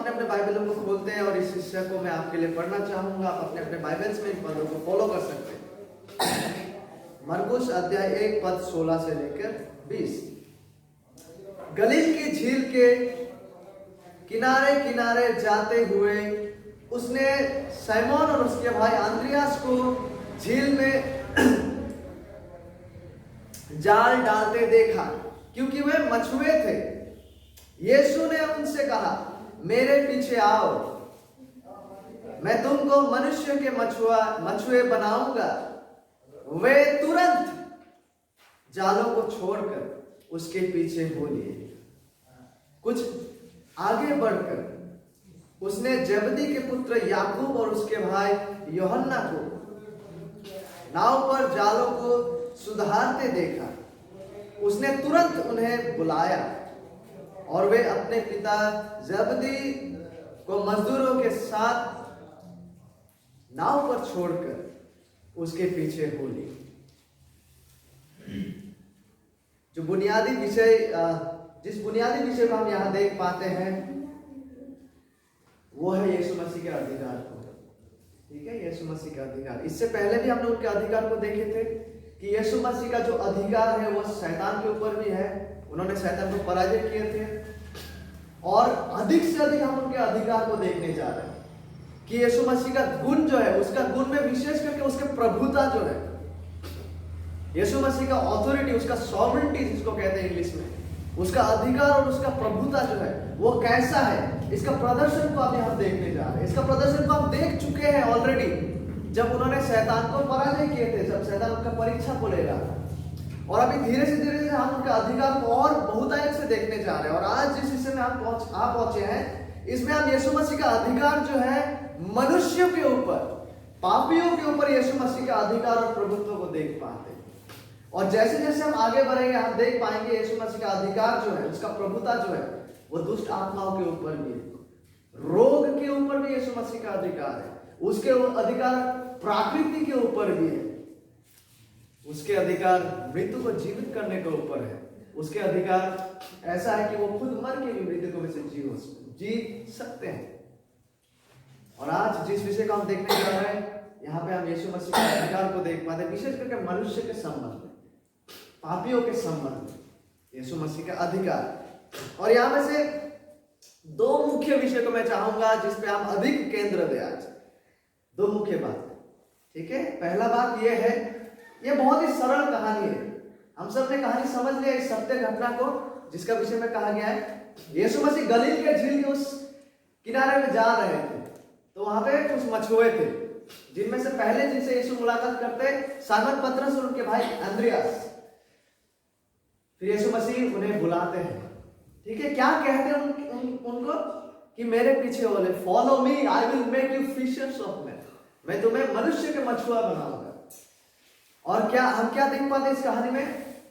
अपने अपने बाइबलों को खोलते हैं और इस हिस्से को मैं आपके लिए पढ़ना चाहूंगा। आप अपने अपने बाइबल्स में इन पदों को फॉलो कर सकते हैं। मरकुस अध्याय 1 पद 16 से लेकर 20। गलील की झील के किनारे किनारे जाते हुए उसने साइमोन और उसके भाई अंद्रियास को झील में जाल डालते देखा, क्योंकि वे मछुए थे। यीशु ने उनसे कहा, मेरे पीछे आओ, मैं तुमको मनुष्य के मछुए बनाऊंगा। वे तुरंत जालों को छोड़कर उसके पीछे हो लिए। कुछ आगे बढ़कर उसने जबदी के पुत्र याकूब और उसके भाई यूहन्ना को नाव पर जालों को सुधारते देखा। उसने तुरंत उन्हें बुलाया और वे अपने पिता जबदी को मजदूरों के साथ नाव पर छोड़कर उसके पीछे हो लिए। जो बुनियादी विषय जिस बुनियादी विषय को हम यहां देख पाते हैं वो है यीशु मसीह के अधिकार को। ठीक है, यीशु मसीह का अधिकार। इससे पहले भी हमने उनके अधिकार को देखे थे कि यीशु मसीह का जो अधिकार है वो शैतान के ऊपर भी है। उन्होंने शैतान को पराजित किए थे। और अधिक से अधिक हम उनके अधिकार को देखने जा रहे हैं कि यीशु मसीह का गुण जो है, उसका गुण में विशेष करके उसके प्रभुता जो है, यीशु मसीह का ऑथोरिटी, उसका सॉवरेंटी जिसको कहते हैं इंग्लिश में, उसका अधिकार और उसका प्रभुता जो है वो कैसा है, इसका प्रदर्शन को अभी हम देखने जा रहे हैं। इसका प्रदर्शन को हम देख चुके हैं ऑलरेडी, जब उन्होंने शैतान को पराजय किए थे, जब शैतान उनका परीक्षा को ले रहा था। और अभी धीरे से हम उनके अधिकार को और बहुतायत से देखने जा रहे हैं। और आज जिस हिस्से में आप पहुंचे हैं, इसमें हम यीशु मसीह का अधिकार जो है मनुष्यों के ऊपर, पापियों के ऊपर यीशु मसीह का अधिकार और प्रभुत्व को देख पाते हैं। और जैसे जैसे हम आगे बढ़ेंगे हम देख पाएंगे यीशु मसीह का अधिकार जो है, उसका प्रभुता जो है वो दुष्ट आत्माओं के ऊपर भी है, रोग के ऊपर भी यीशु मसीह का अधिकार है, उसके अधिकार प्रकृति के ऊपर भी है, उसके अधिकार मृत्यु को जीवित करने के ऊपर है, उसके अधिकार ऐसा है कि वो खुद मर के भी मृत्यु को में से जी सकते हैं। और आज जिस विषय का हम देखने जा रहे हैं, यहाँ पे हम यीशु मसीह के अधिकार को देख पाते हैं, विशेष करके मनुष्य के संबंध में, पापियों के संबंध में यीशु मसीह का अधिकार। और यहाँ में से दो मुख्य विषय को मैं चाहूंगा जिसपे हम अधिक केंद्र दें आज। दो मुख्य बात, ठीक है। पहला बात यह है, यह बहुत ही सरल कहानी है। हम सब ने कहानी समझ लिया, इस सत्य घटना को जिसका विषय में कहा गया है। यीशु मसीह गलील के झील के उस किनारे में जा रहे थे, तो वहां पे कुछ मछुए थे, जिनमें से पहले जिनसे यीशु मुलाकात करते साइमन पतरस और उनके भाई अंद्रियास। फिर यीशु मसीह उन्हें बुलाते हैं, ठीक है। क्या कहते हैं उनको कि मेरे पीछे बोले, follow me, I will make you fishers of man, मैं तुम्हें मनुष्य के मछुआ बनाऊंगा। और क्या हम क्या देख पाते इस कहानी में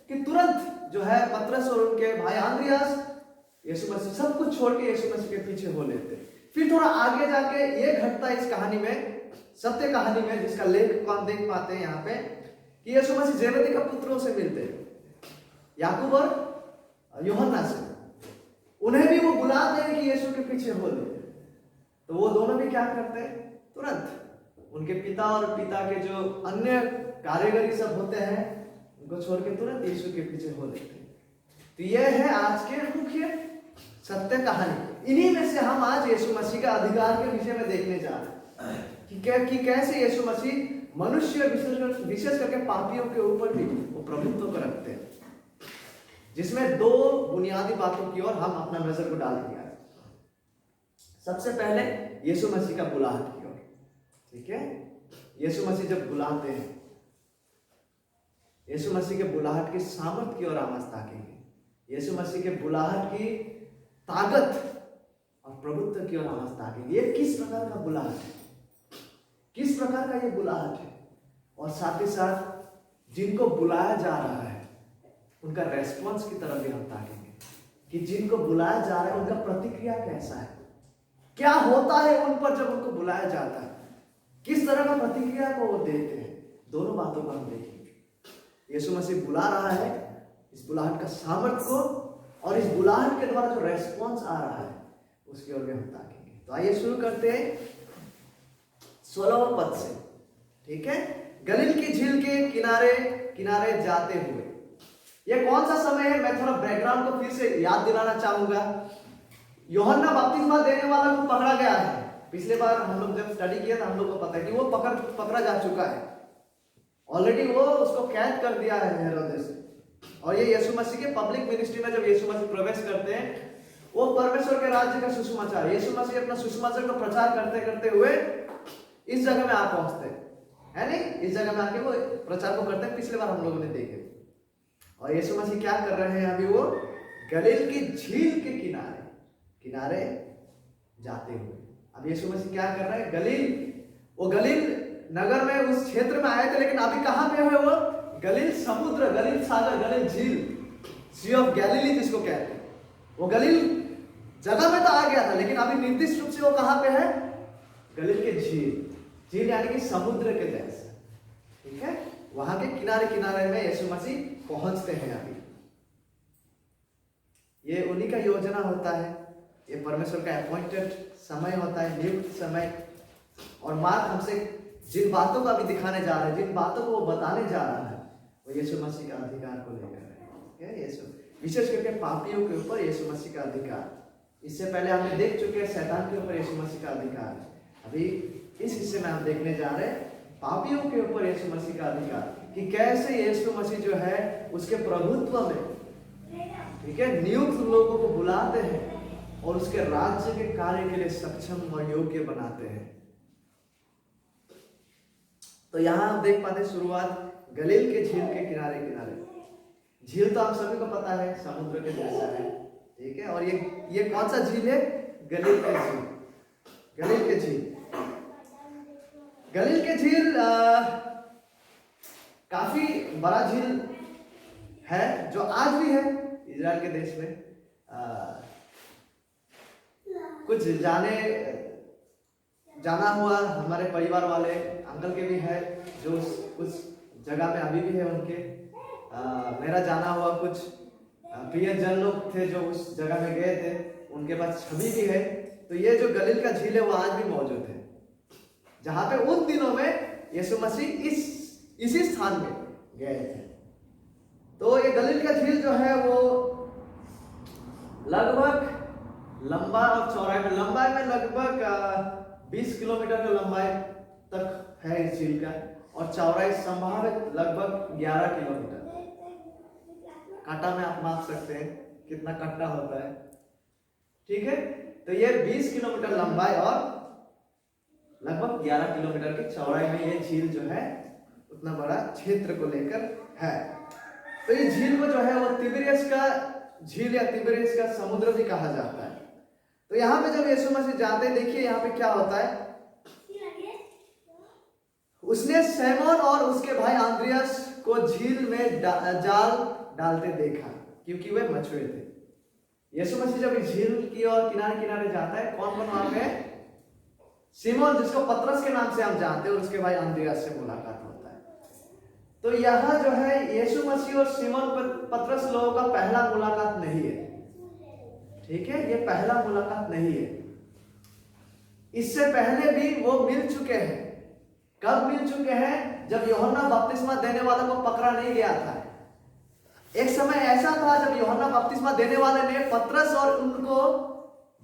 कि तुरंत जो है पतरस और उनके भाई अंद्रियास यीशु मसीह सब कुछ छोड़ के यीशु मसीह के पीछे हो लेते। फिर थोड़ा आगे जाके ये घटता है इस कहानी में, सत्य कहानी में, जिसका लेख को हम देख पाते हैं यहाँ पे कि यीशु मसीह जेबदी का पुत्रों से मिलते हैं, याकूब और यूहन्ना से। उन्हें भी वो बुलाते हैं कि यीशु के पीछे हो ले, तो वो दोनों भी क्या करते हैं, तुरंत उनके पिता और पिता के जो अन्य कारीगरी सब होते हैं उनको छोड़ के तुरंत यीशु के पीछे हो लेते हैं। तो यह है आज के मुख्य सत्य कहानी। इन्हीं में से हम आज यीशु मसीह का अधिकार के विषय में देखने जा रहे हैं कि कैसे यीशु मसीह मनुष्य विशेष करके पापियों के ऊपर भी वो प्रभुत्व को रखते हैं, जिसमें दो बुनियादी बातों की ओर हम अपना नजर को डालेंगे। सबसे पहले यीशु मसीह का बुलाहट की ओर, ठीक है। यीशु मसीह जब बुलाते हैं, यीशु मसीह के बुलाहट की सामर्थ की ओर हम आज ताकेंगे। यीशु मसीह के बुलाहट की ताकत और प्रभुत्व की ओर हम आज ताकेंगे। ये किस प्रकार का बुलाहट है, किस प्रकार का ये बुलाहट है, और साथ ही साथ जिनको बुलाया जा रहा है उनका रेस्पॉन्स की तरफ भी हम ताकेंगे कि जिनको बुलाया जा रहा है उनका प्रतिक्रिया कैसा है, क्या होता है उन पर जब उनको बुलाया जाता है, किस तरह का प्रतिक्रिया को वो देते हैं। दोनों बातों को हम देखेंगे। यीशु मसीह बुला रहा है, इस बुलाहट का सामर्थ्य को, और इस बुलाहट के द्वारा जो रेस्पॉन्स आ रहा है उसकी ओर भी हम ताकेंगे। तो आइए शुरू करते हैं 16वें पद से। ठीक है, गलील की झील के किनारे किनारे जाते हुए। यह कौन सा समय है? मैं थोड़ा बैकग्राउंड को फिर से याद दिलाना चाहूंगा। यूहन्ना बपतिस्मा देने वाला को पकड़ा गया है। पिछले बार हम लोग जब स्टडी किया था हम लोग को पता है कि वो पकड़ा जा चुका है ऑलरेडी। वो उसको कैद कर दिया है हेरोदेस। और ये यीशु मसीह के पब्लिक मिनिस्ट्री में जब यीशु मसीह प्रवेश करते हैं, वो परमेश्वर के राज्य का सुसमाचार, यीशु मसीह अपना सुसमाचार का प्रचार करते करते हुए इस जगह में आप पहुंचते हैं नहीं, इस जगह में आके वो प्रचार को करते हैं। पिछले बार हम लोगों ने देखे। और यीशु मसीह क्या कर रहे हैं अभी? वो गलील की झील के किनारे किनारे जाते हुए। अब यीशु मसीह क्या कर रहे हैं? वो गलील नगर में उस क्षेत्र में आए थे, लेकिन अभी कहां पे हुए? वो गलील समुद्र, गलील सागर, गलील झील, सी ऑफ गैलीली जिसको कहते हैं, वो गलील जगह में तो आ गया था, लेकिन अभी निर्दिष्ट रूप से वो कहां पे है? गलील के झील यानी कि समुद्र के जैसा। ठीक है, वहां के किनारे किनारे में यीशु मसीह पहुंचते हैं। अभी ये उन्हीं का योजना होता है, ये परमेश्वर का अपॉइंटेड समय होता है, नियुक्त समय। और मार्क हमसे जिन बातों को अभी दिखाने जा रहे हैं, जिन बातों को वो बताने जा रहा है, वो यीशु मसीह का अधिकार को लेकर है। यीशु विशेष करके पापियों के ऊपर यीशु मसीह का अधिकार। इससे पहले हमने देख चुके हैं शैतान के ऊपर यीशु मसीह का अधिकार। अभी इस हिस्से में हम देखने जा रहे हैं पापियों के ऊपर यीशु मसीह का अधिकार, कि कैसे यीशु मसीह जो है उसके प्रभुत्व में, ठीक है, नियुक्त लोगों को बुलाते हैं और उसके राज्य के कार्य के लिए सक्षम और योग्य बनाते हैं। तो यहां हम देख पाते शुरुआत गलील के झील के किनारे किनारे। झील तो आप सभी को पता है, समुद्र के जैसा है। ठीक है, और ये कौन सा झील है? गलील के झील। गलील के झील, गलील के झील काफी बड़ा झील है, जो आज भी है इजराइल के देश में। कुछ जाना हुआ हमारे परिवार वाले अंकल के भी है, जो उस जगह में अभी भी है उनके। मेरा जाना हुआ कुछ प्रियजन लोग थे जो उस जगह में गए थे, उनके पास छवि भी है। तो ये जो गलील का झील है वो आज भी मौजूद है, जहां पे उन दिनों में यीशु मसीह इसी स्थान में गए थे। तो ये गलील का झील जो है वो लगभग लंबा और चौड़ाई में, लंबाई में लगभग 20 किलोमीटर की लंबाई तक है इस झील का, और चौड़ाई संभावित लगभग 11 किलोमीटर। कांटा में आप माप सकते हैं कितना कट्टा होता है। ठीक है, तो ये 20 किलोमीटर लंबाई और लगभग 11 किलोमीटर की चौड़ाई में ये झील जो है उतना बड़ा क्षेत्र को लेकर है। तो ये झील को जो है वो तिबेरियस का झील या तिबेरियस का समुद्र भी कहा जाता है। तो यहाँ पे जब यीशु मसीह जाते हैं, देखिए यहाँ पे क्या होता है। उसने सैमोन और उसके भाई आंद्रियास को झील में जाल डालते देखा, क्योंकि वे मछुए थे। यीशु मसीह जब झील की ओर किनारे किनारे जाता है, कौन कौन वहां पे? सिमोन, जिसको पतरस के नाम से हम जानते हैं, और उसके भाई आंद्रियास से मुलाकात होता है। तो यहाँ जो है यीशु मसीह और सिमोन पतरस लोगों का पहला मुलाकात नहीं है। ठीक है, ये पहला मुलाकात नहीं है। इससे पहले भी वो मिल चुके हैं। कब मिल चुके हैं? जब यूहन्ना बपतिस्मा देने वाले को पकड़ा नहीं गया था। एक समय ऐसा था जब यूहन्ना बपतिस्मा देने वाले ने पतरस और उनको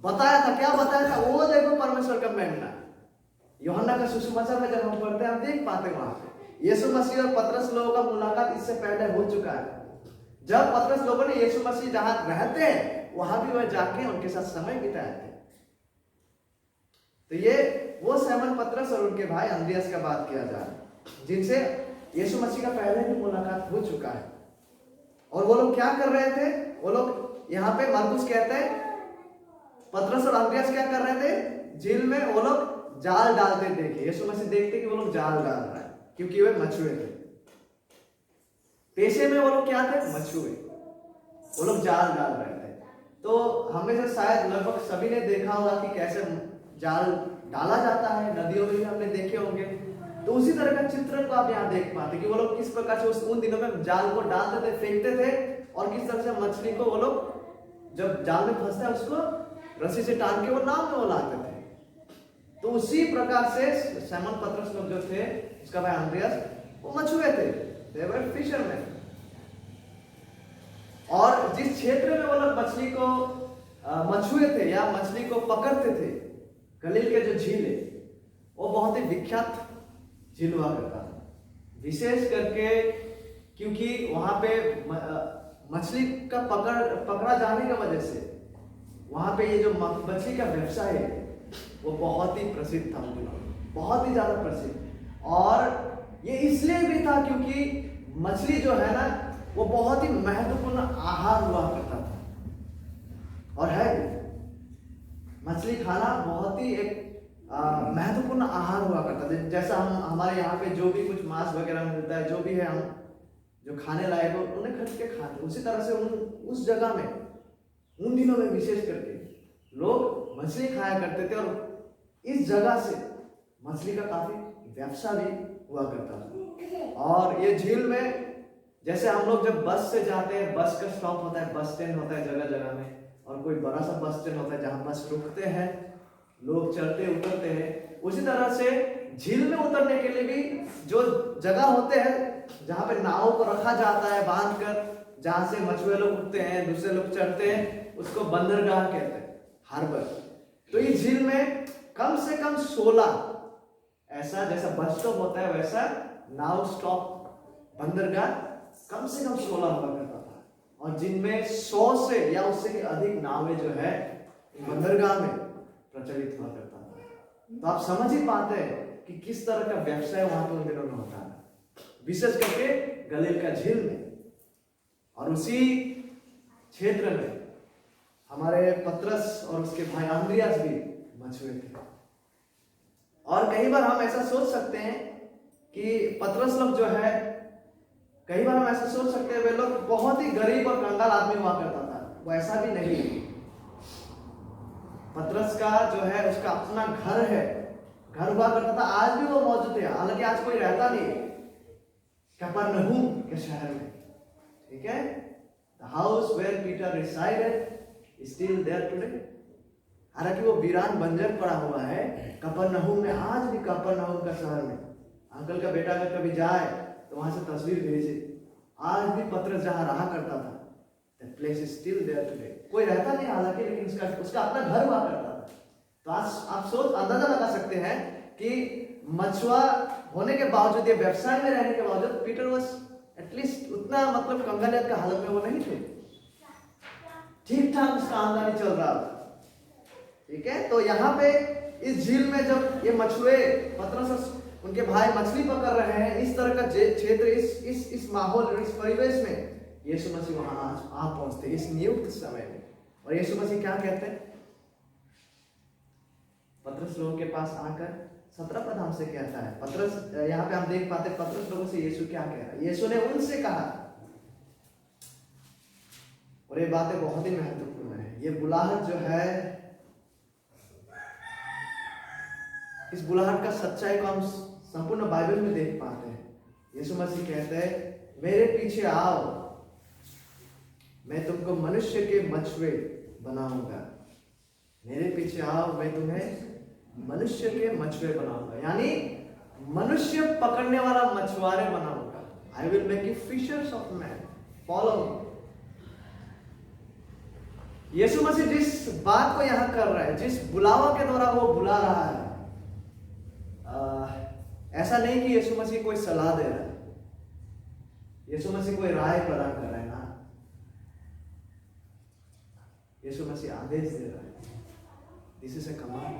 बताया था, क्या बताया था? वो देखो परमेश्वर का मेमना। यूहन्ना का सुसमाचार में जब हम पढ़ते हैं, हम देख पाते वहां पे यीशु मसीह और पतरस लोगों का मुलाकात इससे पहले हो चुका है। जब पतरस लोगों ने यीशु मसीह जहां रहते हैं वहां भी वह जाके उनके साथ समय बिताए थे। तो ये वो सैमन पतरस और उनके भाई आंद्रियास का बात किया जा रहा है, जिनसे यीशु मसीह का पहले भी मुलाकात हो चुका है। और वो लोग क्या कर रहे थे? वो लोग यहाँ पे मार्कुस कहते हैं पतरस और आंद्रियास क्या कर रहे थे? झील में वो लोग जाल डालते देखे। यीशु मसीह देखते कि वो लोग जाल डाल रहे हैं, क्योंकि वे मछुए थे। पेशे में वो लोग क्या थे? मछुए। वो लोग जाल डाल रहे थे। तो हमें से शायद लगभग सभी ने देखा होगा कि कैसे जाल डाला जाता है, नदियों में भी हमने देखे होंगे। तो उसी तरह का चित्रण को आप यहाँ देख पाते कि वो लोग किस प्रकार से उन दिनों में जाल को डालते थे, फेंकते थे, और किस तरह से मछली को वो लोग जब जाल में फंसता है उसको रस्सी से टांग के वो नाव में वो लाते थे। तो उसी प्रकार से साइमन पतरस लोग जो थे, उसका भाई अंद्रियास, वो मछुए थे, दे वर फिशरमैन। और जिस क्षेत्र में वो लोग मछली को मछुए थे या मछली को पकड़ते थे, गलील के जो झील है वो बहुत ही विख्यात झील हुआ करता था, विशेष करके क्योंकि वहां पे मछली का पकड़ा जाने की वजह से वहां पे ये जो मछली का व्यवसाय है वो बहुत ही प्रसिद्ध था उन दिनों में, बहुत ही ज्यादा प्रसिद्ध। और ये इसलिए भी था क्योंकि मछली जो है ना वो बहुत ही महत्वपूर्ण आहार हुआ करता था, और है मछली खाना बहुत ही एक महत्वपूर्ण आहार हुआ करता था। जैसा हम हमारे यहाँ पे जो भी कुछ मांस वगैरह मिलता है, जो भी है, हम जो खाने लायक हो उन्हें खरीद के खाते, उसी तरह से उस जगह में उन दिनों में विशेष करके लोग मछली खाया करते थे, और इस जगह से मछली का काफी व्यवसाय भी हुआ करता था। और ये झील में जैसे हम लोग जब बस से जाते हैं, बस का स्टॉप होता है, बस स्टैंड होता है जगह जगह में, और कोई बड़ा सा बस स्टैंड होता है जहाँ बस रुकते हैं, लोग चढ़ते उतरते हैं, उसी तरह से झील में उतरने के लिए भी जो जगह होते हैं जहाँ पे नाव को रखा जाता है बांध कर, जहाँ से मछुए लोग उठते हैं, दूसरे लोग चढ़ते हैं, उसको बंदरगाह कहते हैं, हार्बर। तो इस झील में कम से कम 16 ऐसा, जैसा बस स्टॉप होता है वैसा नाव स्टॉप बंदरगाह कम से कम 16 हुआ करता था, और जिनमें 100 से या उससे भी अधिक नावें जो है बंदरगाह में प्रचलित हुआ करता था। तो आप समझ ही पाते हैं कि किस तरह का व्यवसाय वहां पे उन दिनों में होता है, विशेष करके गलील का झील में। और उसी क्षेत्र में हमारे पतरस और उसके भाई अंद्रियास भी मछुए थे। और कई बार हम ऐसा सोच सकते हैं कि पतरस लोग जो है, कई बार हम ऐसा सोच सकते हैं वे लोग बहुत ही गरीब और कंगाल आदमी हुआ करता था, वो ऐसा भी नहीं है। पतरस का जो है उसका अपना घर है, घर हुआ करता था, आज भी वो मौजूद है, हालांकि आज कोई रहता नहीं है कफरनहूम के शहर में, ठीक है। The house where Peter resided is still there today. हालांकि वो वीरान बंजर पड़ा हुआ है कफरनहूम में, आज भी कफरनहूम का शहर में अंकल का बेटा अगर कभी जाए तो वहां से तस्वीर भेजे, आज भी पतरस जहां रहा करता था, that place is still there today. कोई रहता नहीं हालांकि, लेकिन उसका अपना घर हुआ करता था। तो आज आप सोच अंदाजा लगा सकते हैं कि मछुआ होने के बावजूद, ये व्यवसाय में रहने के बावजूद, पीटर वाज एटलीस्ट उतना मतलब कंगालियत का हालत में वो नहीं थे, ठीक ठाक उसका आमदनी चल रहा था, ठीक है। तो यहाँ पे इस झील में जब ये मछुए पतरस उनके भाई मछली पकड़ रहे हैं, इस तरह का क्षेत्र, इस माहौल, इस परिवेश में यीशु मसीह वहां आ पहुंचते इस नियुक्त समय में। और यीशु मसीह क्या कहते हैं पतरस लोगों के पास आकर? 17 पद हमसे कहता है, पतरस, यहाँ पे हम देख पाते हैं पतरस लोगों से यीशु क्या कह रहा है। यीशु ने उनसे कहा, और ये बातें बहुत ही महत्वपूर्ण है, ये बुलाहट जो है, इस बुलाहट का सच्चाई को हम संपूर्ण बाइबल में देख पाते हैं। यीशु मसीह कहते हैं, मेरे पीछे आओ, मैं तुमको मनुष्य के मछुए बनाऊंगा। मेरे पीछे आओ, मैं तुम्हें मनुष्य के मछुए बनाऊंगा, यानी मनुष्य पकड़ने वाला मछुआरे बनाऊंगा। I will make you fishers of man, follow me. Yeshu Masih जिस बात को यहां कर रहा है, जिस बुलावा के द्वारा वो बुला रहा है, ऐसा नहीं कि यीशु मसीह कोई सलाह दे रहा है, यीशु मसीह कोई राय प्रदान कर रहा है ना, यीशु मसीह आदेश दे रहा है। This is a command.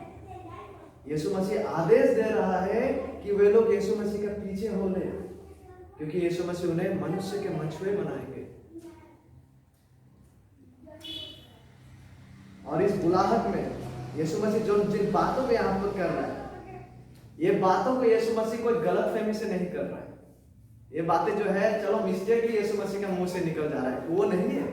Yeshu Masih आदेश दे रहा है कि वे लोग यीशु मसीह के पीछे हो ले, क्योंकि यीशु मसीह उन्हें मनुष्य के मछुए बनाएंगे। और इस बुलाहट में यीशु मसीह जो जिन बातों को यहाँ पर कर रहा है, ये बातों को यीशु मसीह कोई गलतफहमी से नहीं कर रहा है। ये बातें जो है चलो मिस्टेकली यीशु मसीह के मुंह से निकल जा रहा है, वो नहीं है।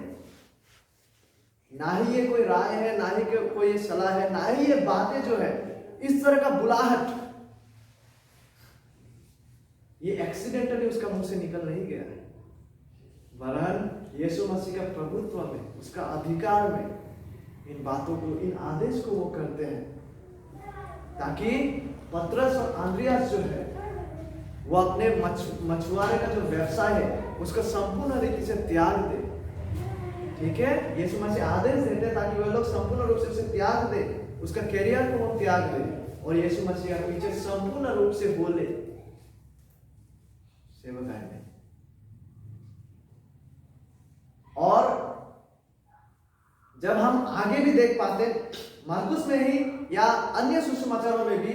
ना ही ये कोई राय है, ना ही कोई ये सलाह है, ना ही ये बातें जो है, इस तरह का बुलाहट ये एक्सीडेंटली उसका मुंह से निकल नहीं गया है, वरन यीशु मसीह का प्रभुत्व में, उसका अधिकार में इन बातों को, इन आदेश को वो करते हैं ताकि पतरस और आंद्रियास जो है वो अपने मछुआरे का जो व्यवसाय है उसका संपूर्ण रीति से त्याग दे। ठीक है, यीशु मसीह आदेश देते ताकि वे लोग संपूर्ण रूप से उसे त्याग दे, उसका करियर को वो त्याग दे और यीशु मसीह के पीछे संपूर्ण रूप से बोले सेवकाई में। और जब हम आगे भी देख पाते मार्कुस में ही या अन्य सुसमाचारों में भी,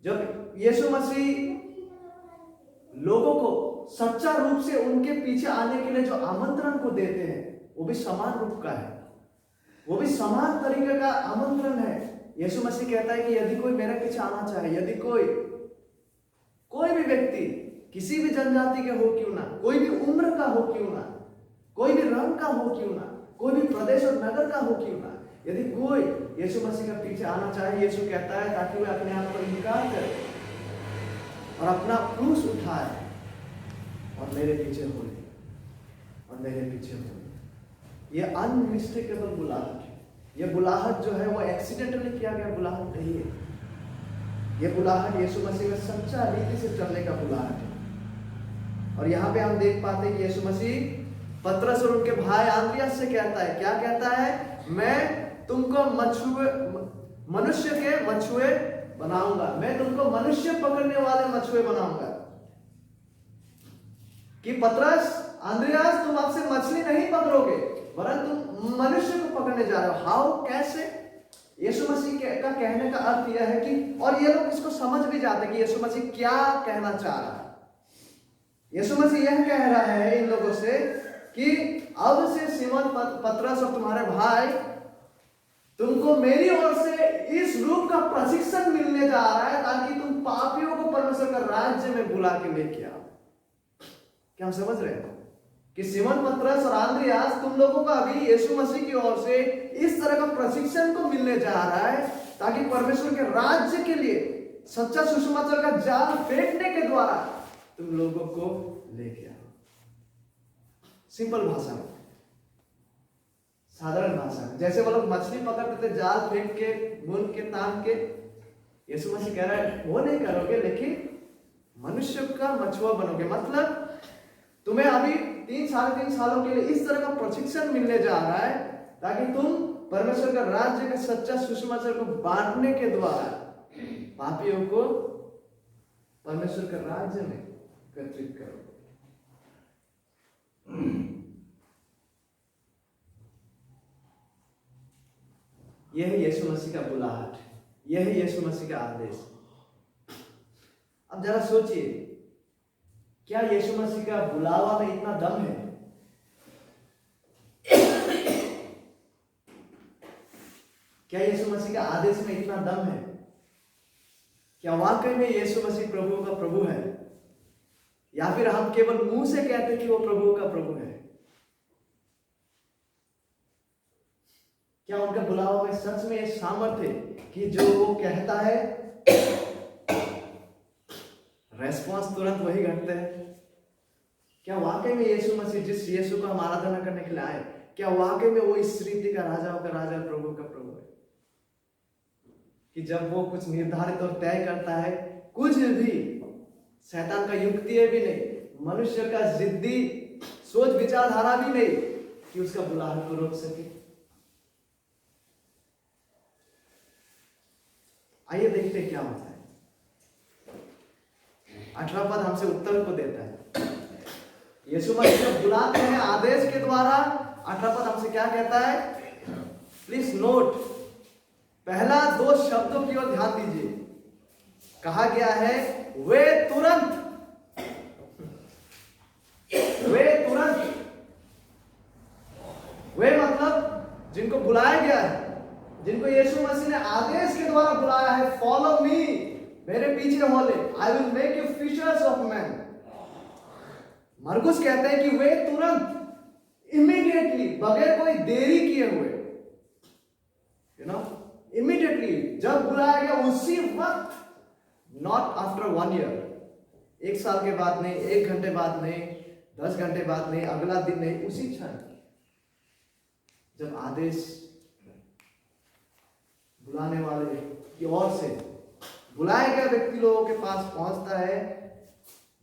जब यीशु मसीह लोगों को सच्चा रूप से उनके पीछे आने के लिए जो आमंत्रण को देते हैं वो भी समान रूप का है, वो भी समान तरीके का आमंत्रण है। यीशु मसीह कहता है कि यदि कोई मेरे पीछे आना चाहे, यदि कोई भी व्यक्ति किसी भी जनजाति के हो क्यों ना, कोई भी उम्र का हो क्यों ना, कोई भी रंग का हो क्यों ना, कोई भी प्रदेश और नगर का हो क्यों ना, यदि कोई यीशु मसीह के पीछे आना चाहे, यीशु कहता है ताकि वह अपने आप पर इनकार करे और अपना क्रूस उठाए और मेरे पीछे हो ले, और मेरे पीछे हो ले। ये अनमिस्टेकेबल बुलाहट है। ये बुलाहट जो है वो एक्सीडेंटली किया गया बुलाहट नहीं है। ये बुलाहट यीशु मसीह में सच्चा रीति से चलने का बुलाहट है। और यहाँ पे हम देख पाते हैं कि यीशु मसीह पतरस और उनके भाई आंद्रियास से कहता है, क्या कहता है? मैं तुमको मनुष्य के मछुए बनाऊंगा, मैं तुमको मनुष्य पकड़ने वाले मछुए बनाऊंगा। कि पतरस, आंद्रियास, तुम आपसे मछली नहीं पकड़ोगे वरन तुम मनुष्य को पकड़ने जा रहे हो। हाउ, कैसे? यीशु मसीह का कहने का अर्थ यह है कि, और ये लोग इसको समझ भी जाते हैं कि यीशु मसीह क्या कहना चाह रहा है। यीशु मसीह यह कह रहा है इन लोगों से कि अब से सिमोन पतरस और तुम्हारे भाई, तुमको मेरी ओर से इस रूप का प्रशिक्षण मिलने जा रहा है ताकि तुम पापियों को परमेश्वर का राज्य में बुला के लेके आओ। क्या हम समझ रहे हैं कि सिमोन पतरस और आंद्रियास, तुम लोगों का अभी यीशु मसीह की ओर से इस तरह का प्रशिक्षण को मिलने जा रहा है ताकि परमेश्वर के राज्य के लिए सच्चा सुसमाचार का जाल फेंकने के द्वारा तुम लोगों को लेके आओ। सिंपल भाषा में, साधारण भाषा में, जैसे वो लोग मछली पकड़ते थे जाल फेंक के, बुन के, तान के, यीशु मसीह कह रहा है वो नहीं करोगे लेकिन मनुष्य का मछुआ बनोगे। मतलब तुम्हें अभी 3-3.5 सालों के लिए इस तरह का प्रशिक्षण मिलने जा रहा है ताकि तुम परमेश्वर का राज्य का सच्चा सुसमाचार को बांटने के द्वारा पापियों को परमेश्वर के राज्य में एकत्रित करो। यह है यीशु मसीह का बुलाहट, यह है यीशु मसीह का आदेश। अब जरा सोचिए, क्या यीशु मसीह का बुलावा में इतना दम है? क्या यीशु मसीह के आदेश में इतना दम है? क्या वाकई में यीशु मसीह प्रभु का प्रभु है, या फिर हम केवल मुंह से कहते हैं कि वो प्रभु का प्रभु है? क्या उनका बुलावा में सच में ये सामर्थ्य है कि जो वो कहता है रेस्पॉन्स तुरंत वही घटते हैं? क्या वाकई में यीशु मसीह, जिस यीशु को हम आराधना करने के लिए आए, क्या वाकई में वो इस रीति का राजाओं का राजा, प्रभु का प्रभु है कि जब वो कुछ निर्धारित और तय करता है, कुछ भी शैतान का युक्ति भी नहीं, मनुष्य का जिद्दी सोच विचारधारा भी नहीं कि उसका बुलाहट को रोक सके? आइए देखते हैं क्या होता है। 18 पद हमसे उत्तर को देता है। यीशु मसीह बुलाते हैं आदेश के द्वारा। 18 पद हमसे क्या कहता है? प्लीज नोट, पहला 2 शब्दों की ओर ध्यान दीजिए। कहा गया है वे तुरंत, वे तुरंत। वे मतलब जिनको बुलाया गया है, जिनको यीशु मसीह ने आदेश के द्वारा बुलाया है, फॉलो मी, मेरे पीछे हो ले, I will make you fishers of man. मरकुस कहते हैं कि वे तुरंत, इमीडिएटली, बगैर कोई देरी किए हुए, इमीडिएटली जब बुलाया गया उसी वक्त, नॉट आफ्टर 1 ईयर, 1 साल के बाद नहीं, 1 घंटे बाद नहीं, 10 घंटे बाद नहीं, अगला दिन नहीं, उसी क्षण जब आदेश बुलाने वाले की ओर से बुलाए गए व्यक्ति लोगों के पास पहुंचता है,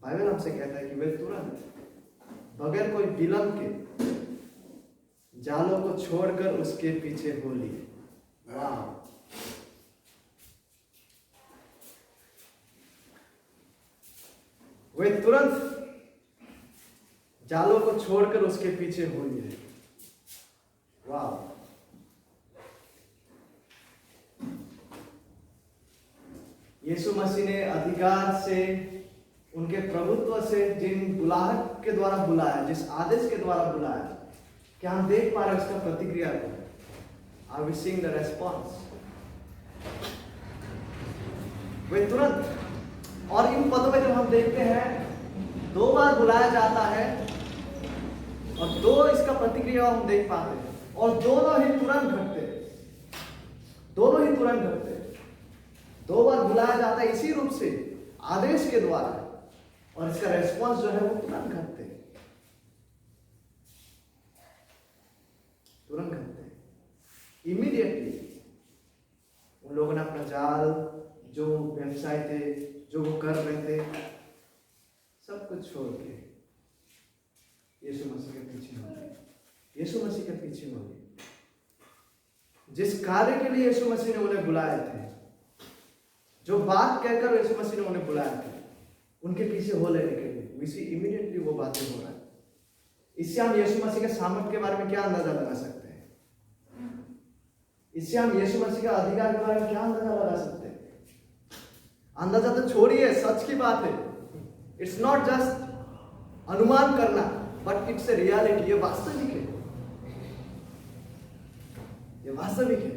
बाइबल हमसे कहता है कि वे तुरंत बगैर कोई विलंब के जालों को छोड़कर उसके पीछे हो लिए। वाह! वे तुरंत जालों को छोड़कर उसके पीछे हो लिए। वाह! यीशु मसीह ने अधिकार से, उनके प्रभुत्व से जिन बुलाहट के द्वारा बुलाया, जिस आदेश के द्वारा बुलाया, क्या हम देख पा रहे हैं उसका प्रतिक्रिया को? Are we seeing the response? वे तुरंत, और इन पदों में जब हम देखते हैं 2 बार बुलाया जाता है और 2 इसका प्रतिक्रिया हम देख पाते हैं, और दोनों ही तुरंत घटते, दोनों ही तुरंत घटते। 2 बार बुलाया जाता है इसी रूप से, आदेश के द्वारा, और इसका रेस्पॉन्स जो है वो तुरंत घटते, तुरंत घटते, इमीडिएटली। उन लोगों ने अपना जाल, जो व्यवसाय थे, जो वो कर रहे थे, सब कुछ छोड़ के यीशु मसीह के पीछे हो गए, यीशु मसीह के पीछे हो गए। जिस कार्य के लिए यीशु मसीह ने उन्हें बुलाए थे, जो बात कहकर यीशु मसीह ने उन्हें बुलाया था, उनके पीछे हो लेने के लिए, इसी इमीडिएटली वो बातें हो रहा है। इससे हम यीशु मसीह के सामर्थ्य के बारे में क्या अंदाजा लगा सकते हैं? इससे हम यीशु मसीह का अधिकार के बारे में क्या अंदाजा लगा सकते हैं? अंदाजा तो छोड़िए, सच की बात है। इट्स नॉट जस्ट अनुमान करना, बट इट्स ए रियलिटी। ये वास्तविक है, ये वास्तविक है।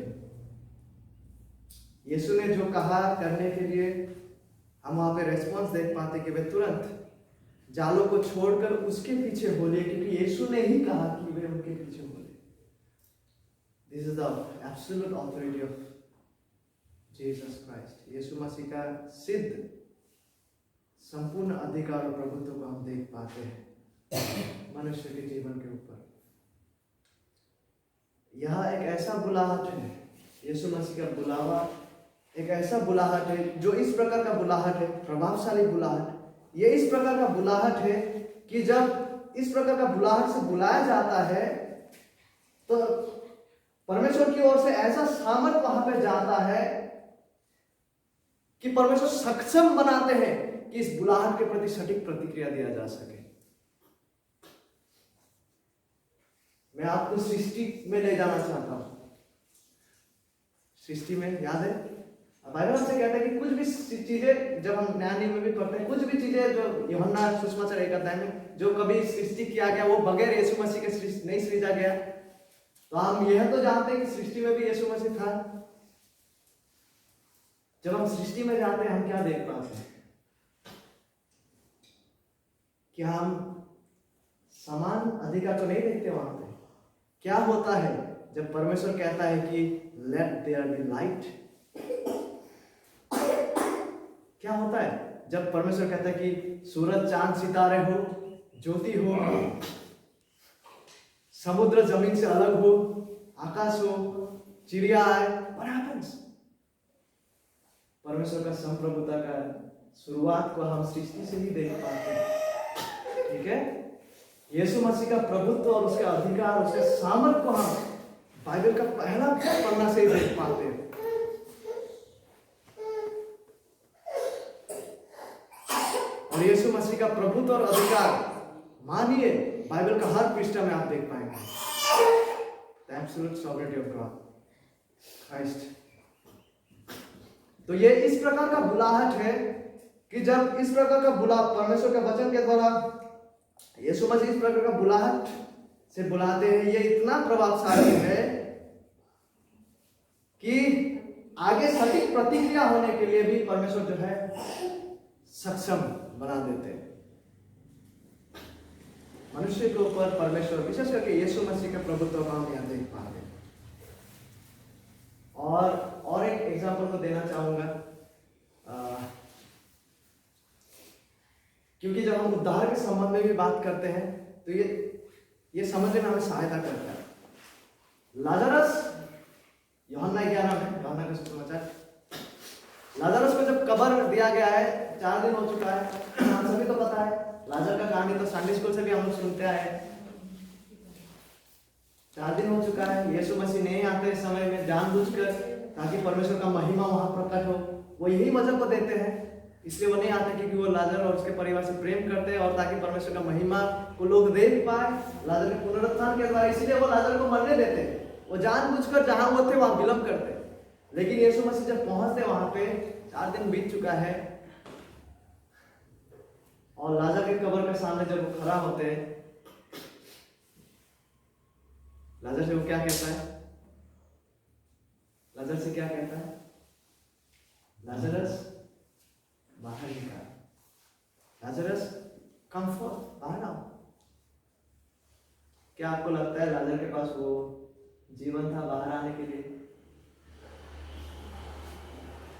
यीशु ने जो कहा करने के लिए, हम वहां पे रेस्पॉन्स देख पाते कि वे तुरंत जालों को छोड़कर उसके पीछे हो लिए, क्योंकि यीशु ने ही कहा कि वे उनके पीछे हो लिए। This is the absolute authority of Jesus Christ. Yeshu Masih का सिद्ध संपूर्ण अधिकार और प्रभुत्व को हम देख पाते हैं मनुष्य के जीवन के ऊपर। यह एक ऐसा बुलाहट है, यीशु मसीह का बुलावा एक ऐसा बुलाहट है जो इस प्रकार का बुलाहट है, प्रभावशाली बुलाहट। ये इस प्रकार का बुलाहट है कि जब इस प्रकार का बुलाहट से बुलाया जाता है तो परमेश्वर की ओर से ऐसा सामर्थ वहां पे जाता है कि परमेश्वर सक्षम बनाते हैं कि इस बुलाहट के प्रति सटीक प्रतिक्रिया दिया जा सके। मैं आपको सृष्टि में ले जाना चाहता हूं। सृष्टि में याद है, बाइबल से कहता है कि कुछ भी चीजें, जब हम नया नियम में भी पढ़ते हैं, कुछ भी चीजें जो यूहन्ना सुसमाचार 1 अध्याय में जो कभी सृष्टि किया गया वो बगैर यीशु मसीह के नहीं सृजा गया। तो हम यह तो जानते हैं कि सृष्टि में भी यीशु मसीह था। जब हम सृष्टि में जाते हैं, हम क्या देख पाते हैं? कि हम समान अधिकार तो नहीं देखते वहां पे। क्या होता है जब परमेश्वर कहता है कि लेट देयर बी लाइट? क्या होता है जब परमेश्वर कहता है कि सूरज चांद सितारे हो, ज्योति हो, समुद्र जमीन से अलग हो, आकाश हो, चिड़िया आए? What happens? परमेश्वर का संप्रभुता का शुरुआत को हम सृष्टि से ही देख पाते हैं। ठीक है, यीशु मसीह का प्रभुत्व और उसका अधिकार, उसके सामर्थ को हम बाइबल का पहला पन्ना से ही देख पाते हैं। और यीशु मसीह का प्रभुत्व और अधिकार मानिए बाइबल का हर पृष्ठ में आप देख पाएंगे। The absolute sovereignty of God, Christ। तो ये इस प्रकार का बुलाहट है कि जब इस प्रकार का परमेश्वर के वचन के द्वारा यीशु मसीह इस प्रकार का बुलाहट से बुलाते हैं, ये इतना प्रभावशाली है कि आगे सटीक प्रतिक्रिया होने के लिए भी परमेश्वर जो है सक्षम बना देते हैं। मनुष्य के ऊपर परमेश्वर, विशेष करके यीशु मसीह के प्रभुत्व का हम यहाँ देख पाते हैं। और एक एग्जाम्पल को देना चाहूंगा, क्योंकि जब हम उद्धार के संबंध में भी बात करते हैं तो ये समझने में हमें सहायता करता है। लाजरस यूहन्ना 11 में, यूहन्ना का सुसमाचार। लाजरस को जब कब्र दिया गया है, 4 दिन हो चुका है, हम सभी को पता है लाजर का कहानी, तो संडे स्कूल से भी हम लोग सुनते आए हैं। 4 दिन हो चुका है, यीशु मसीह नहीं आते इस समय में जानबूझकर, ताकि परमेश्वर का महिमा वहां प्रकट हो। वो यही वजह को देते हैं, इसलिए वो नहीं आते क्योंकि वो लाजर और उसके परिवार से प्रेम करते हैं, और ताकि परमेश्वर का महिमा को लोग देख पाए लाजर के पुनरुत्थान के द्वारा, इसलिए वो लाजर को मरने देते हैं। वो जानबूझकर जहां वो थे वहां विलंब करते। लेकिन यीशु मसीह जब पहुंचते वहां पे, 4 दिन बीत चुका है, और लाजर के कब्र के सामने जब वो खड़ा होते हैं, लाजर से वो क्या कहता है? लाजर से क्या कहता है? लाजरस बाहर निकाल, लाजरस कम फोर्थ, बाहर आओ। क्या आपको लगता है लाजर के पास वो जीवन था बाहर आने के लिए?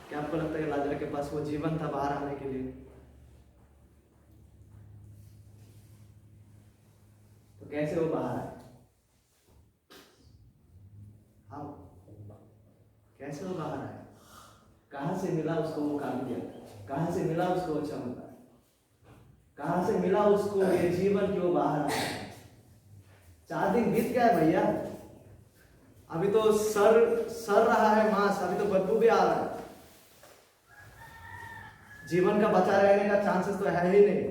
क्या आपको लगता है लाजर के पास वो जीवन था बाहर आने के लिए? तो कैसे वो बाहर आए? हाँ, कैसे वो बाहर आए? कहां से मिला उसको वो काबिलियत? कहां से मिला उसको वो क्षमता? कहां से मिला उसको ये जीवन कि वो बाहर आया? 4 दिन बीत गया भैया, अभी तो सर रहा है मांस, अभी तो बदबू भी आ रहा है, जीवन का बचा रहने का चांसेस तो है ही नहीं।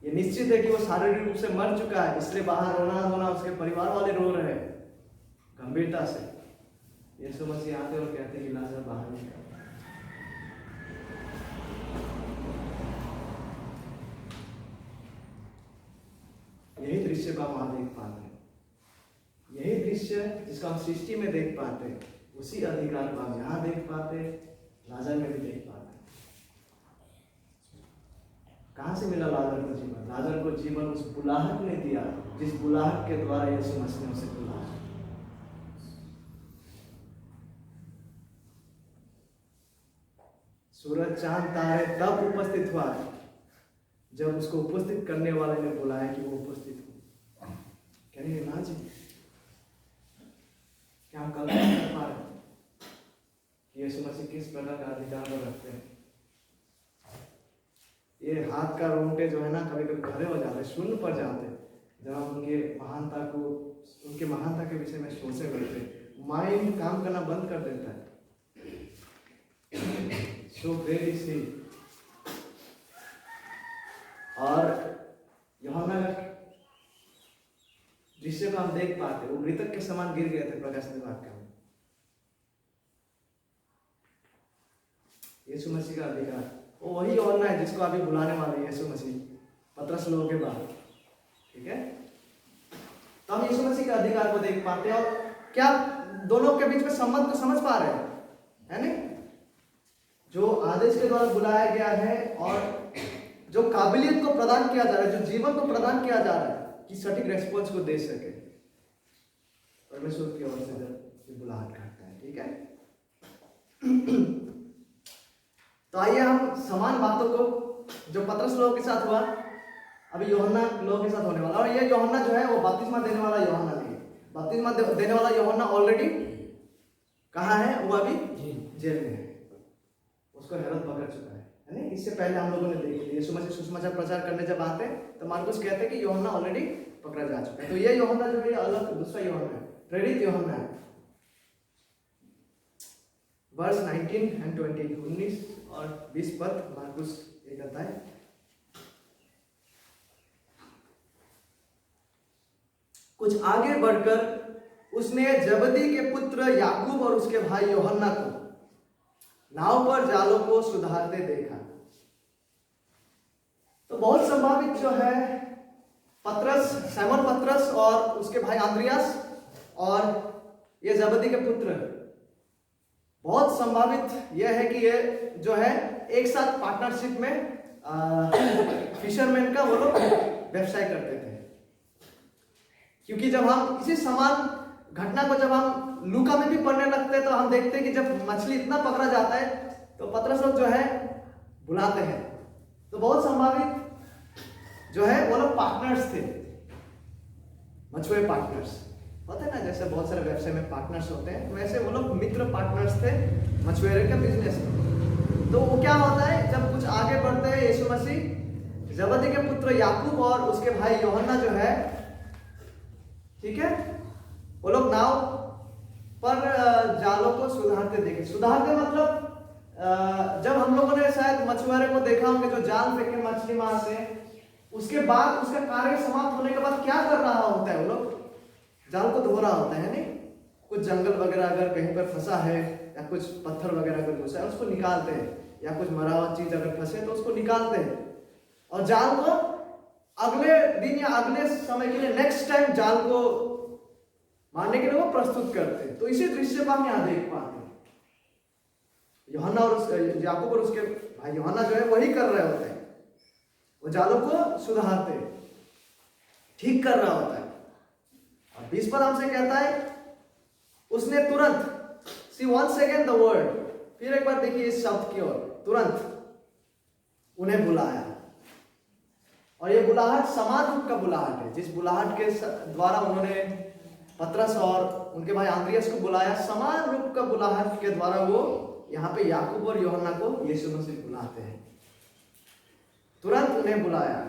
ये निश्चित है कि वो शारीरिक रूप से मर चुका है, इसलिए बाहर रोना उसके परिवार वाले रो रहे हैं गंभीरता से। यीशु मसीह आते और कहते हैं कि लाजर बाहर निकल। यही दृश्य को हम वहां देख पाते हैं, यही दृश्य जिसको हम सृष्टि में देख पाते हैं, उसी अधिकार को हम यहाँ देख पाते, लाजर में भी देख पाते। कहां से मिला लाजर को जीवन? लाजर को जीवन उस बुलाहट ने दिया, जिस बुलाहट के द्वारा यीशु मसीह ने उसे बुलाया। सूरज चांद तारे तब उपस्थित हुआ जब उसको उपस्थित करने वाले ने बुलाया कि वो उपस्थित हो। कह रहे ना जी, क्या हम कल्पना कर पा रहे हैं कि यीशु मसीह किस प्रकार का अधिकार को रखते हैं? ये हाथ का रोंगटे जो है ना, कभी कभी खड़े हो जाते, शून्य पर जाते, जब हम उनके महानता के विषय में सोचे बैठे, माइंड काम करना बंद कर देता है। So great is he. और यूहन्ना जिससे को हम देख पाते, वो मृतक के समान गिर गए थे प्रकाशन वाक्य में। यीशु मसीह का अधिकार, वो वही यूहन्ना है जिसको अभी बुलाने वाले यीशु मसीह पतरस लोगों के बाद। ठीक है, तो हम यीशु मसीह के अधिकार को देख पाते हैं। और क्या दोनों के बीच में संबंध को समझ पा रहे हैं? है नहीं? जो आदेश के द्वारा बुलाया गया है और जो काबिलियत को प्रदान किया जा रहा है, जो जीवन को प्रदान किया जा रहा है कि सटीक रेस्पॉन्स को दे सके, परमेश्वर की ओर से जब बुलाहट करता है। ठीक है, तो आइए हम समान बातों को जो पतरस लोगों के साथ हुआ, अभी यूहन्ना लोगों के साथ होने वाला। और ये यूहन्ना जो है वो बपतिस्मा देने वाला यूहन्ना नहीं है। बपतिस्मा देने वाला यूहन्ना ऑलरेडी कहाँ है? वो अभी जेल में है, उसको हेरोद पकड़ चुका है नहीं? इससे पहले हम लोगों ने देख लिया, यीशु मसीह सुसमाचार प्रचार करने जब आते हैं तो मार्कुस कहते हैं कि यूहन्ना ऑलरेडी पकड़ा जा चुका है। तो ये यूहन्ना जो है अलग दूसरा यूहन्ना है, प्रेरित यूहन्ना है। वर्ष 19 and 20, 19 और 20 पद मार्कुस ये कहता है, कुछ आगे बढ़कर उसने जबदी के पुत्र याकूब और उसके भाई यूहन्ना को नाव पर जालों को सुधारते देखा। तो बहुत संभावित जो है सैमुअल पतरस और उसके भाई आंद्रियास और ये जबदी के पुत्र, बहुत संभावित यह है कि ये जो है एक साथ पार्टनरशिप में फिशरमैन का वो लोग व्यवसाय करते थे। क्योंकि जब हम इसी समान घटना को जब हम लूका में भी पढ़ने लगते हैं तो हम देखते हैं कि जब मछली इतना पकड़ा जाता है तो पतरस लोग जो है बुलाते हैं। तो बहुत संभावित जो है वो लोग पार्टनर्स थे, मछुए पार्टनर्स। होता है ना, जैसे बहुत सारे व्यवसाय में पार्टनर्स होते हैं, वैसे वो लोग मित्र पार्टनर्स थे मछुआरे का बिजनेस में। तो वो क्या होता है, जब कुछ आगे बढ़ते हैं, यीशु मसीह जबदी के पुत्र याकूब और उसके भाई यूहन्ना जो है, ठीक है, वो लोग नाव पर जालों को सुधारते देखे। सुधारते मतलब जब हम लोगों ने शायद मछुआरे को देखा होंगे जो जाल फेंके मछली मारते हैं, उसके बाद उसका कार्य समाप्त होने के बाद क्या कर रहा होता है, वो लोग जाल को धो रहा होता है, नहीं, कुछ जंगल वगैरह अगर कहीं पर फंसा है या कुछ पत्थर वगैरह अगर घुसा है उसको निकालते हैं, या कुछ मरा हुआ चीज अगर फंसे तो उसको निकालते हैं और जाल को अगले दिन या अगले समय के लिए नेक्स्ट टाइम जाल को मारने के लिए वो प्रस्तुत करते हैं। तो इसी दृश्य को हम यहाँ देख पाते हैं। यूहन्ना और याकूब और उसके भाई यूहन्ना जो है वही कर रहे होते हैं, वो जालों को सुधारते, ठीक कर रहा होता है। और 20 पद हमसे कहता है, उसने तुरंत, सी once again the word, फिर एक बार देखिए इस शब्द की ओर, तुरंत उन्हें बुलाया। और ये बुलाहट समान रूप का बुलाहट है, जिस बुलाहट के द्वारा उन्होंने पतरस और उनके भाई आंद्रियास को बुलाया, समान रूप का बुलाहट के द्वारा वो यहाँ पे याकूब और यूहन्ना को यीशु मसीह बुलाते हैं। तुरंत उन्हें बुलाया।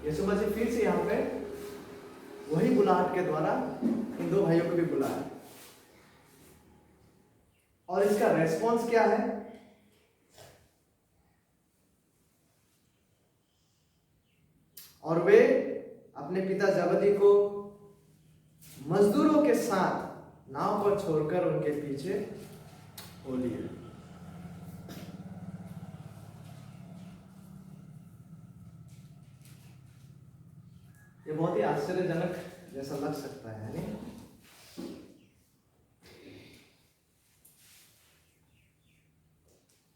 यीशु मसीह फिर से यहाँ पे वही बुलाहट के द्वारा इन दो भाइयों को भी बुलाया। और इसका रेस्पॉन्स क्या है? और वे अपने पिता जबदी को मजदूरों के साथ नाव पर छोड़कर उनके पीछे हो लिए। ये बहुत ही आश्चर्यजनक जैसा लग सकता है, नहीं?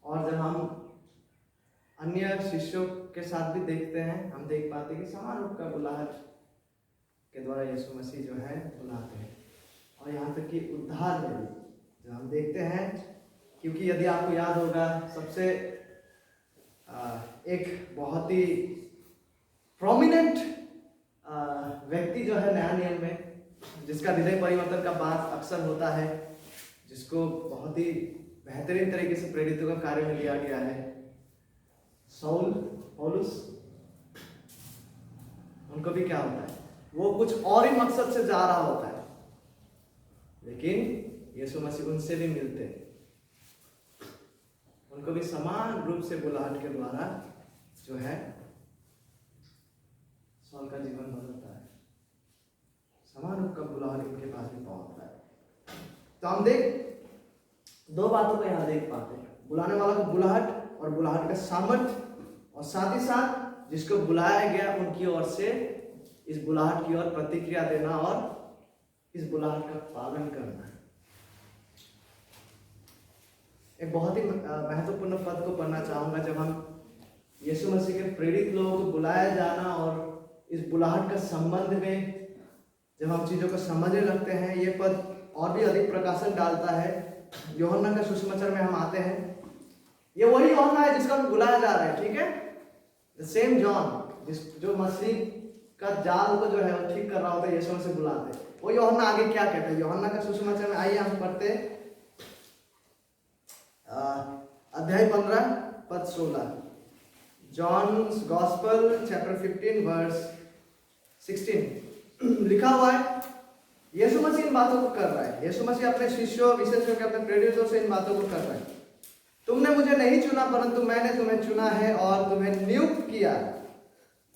और जब हम अन्य शिष्यों के साथ भी देखते हैं, हम देख पाते हैं कि समान रूप का बुलाहट के द्वारा यीशु मसीह जो है बुलाते हैं। और यहाँ तक कि उद्धार में भी जो हम देखते हैं, क्योंकि यदि आपको याद होगा, सबसे एक बहुत ही प्रोमिनेंट व्यक्ति जो है नया नियम में, जिसका हृदय परिवर्तन का बात अक्सर होता है, जिसको बहुत ही बेहतरीन तरीके से प्रेरितों का कार्य में लिया गया है, शाऊल, पौलुस, उनको भी क्या होता है, वो कुछ और ही मकसद से जा रहा होता है, लेकिन यीशु मसीह उनसे भी मिलते हैं, उनको भी समान रूप से बुलाहट के द्वारा जो है शाऊल का जीवन बदलता है। समान रूप का बुलाहट उनके पास भी पहुंचता है। तो हम दो बातों को यहाँ देख पाते हैं, बुलाने वाला का बुलाहट और बुलाहट का सामर्थ्य, और साथ ही साथ जिसको बुलाया गया उनकी ओर से इस बुलाहट की ओर प्रतिक्रिया देना और इस बुलाहट का पालन करना। एक बहुत ही महत्वपूर्ण पद को पढ़ना चाहूंगा, जब हम यीशु मसीह के प्रेरित लोगों को बुलाया जाना और इस बुलाहट का संबंध में जब हम चीजों को समझने लगते हैं, ये पद और भी अधिक प्रकाशन डालता है। यूहन्ना का सुसमाचार में हम आते हैं, ये वही यूहन्ना है जिसका बुलाया जा रहा है, ठीक है, द सेम जॉन जो मसीह का जाल को जो है वो ठीक कर रहा होता है, यीशु मसीह बुलाते हैं। वो यूहन्ना आगे क्या कहते हैं यूहन्ना का सुसमाचार में, आइए हम पढ़ते हैं अध्याय 15 पद 16, जॉन्स गॉस्पेल चैप्टर 15 वर्स 16 लिखा हुआ है। यीशु मसीह इन बातों को कर रहा है, यीशु मसीह अपने शिष्यों, विशेष करके अपने प्रेरितों से इन बातों को कर रहा है। तुमने मुझे नहीं चुना, परंतु मैंने तुम्हें चुना है और तुम्हें नियुक्त किया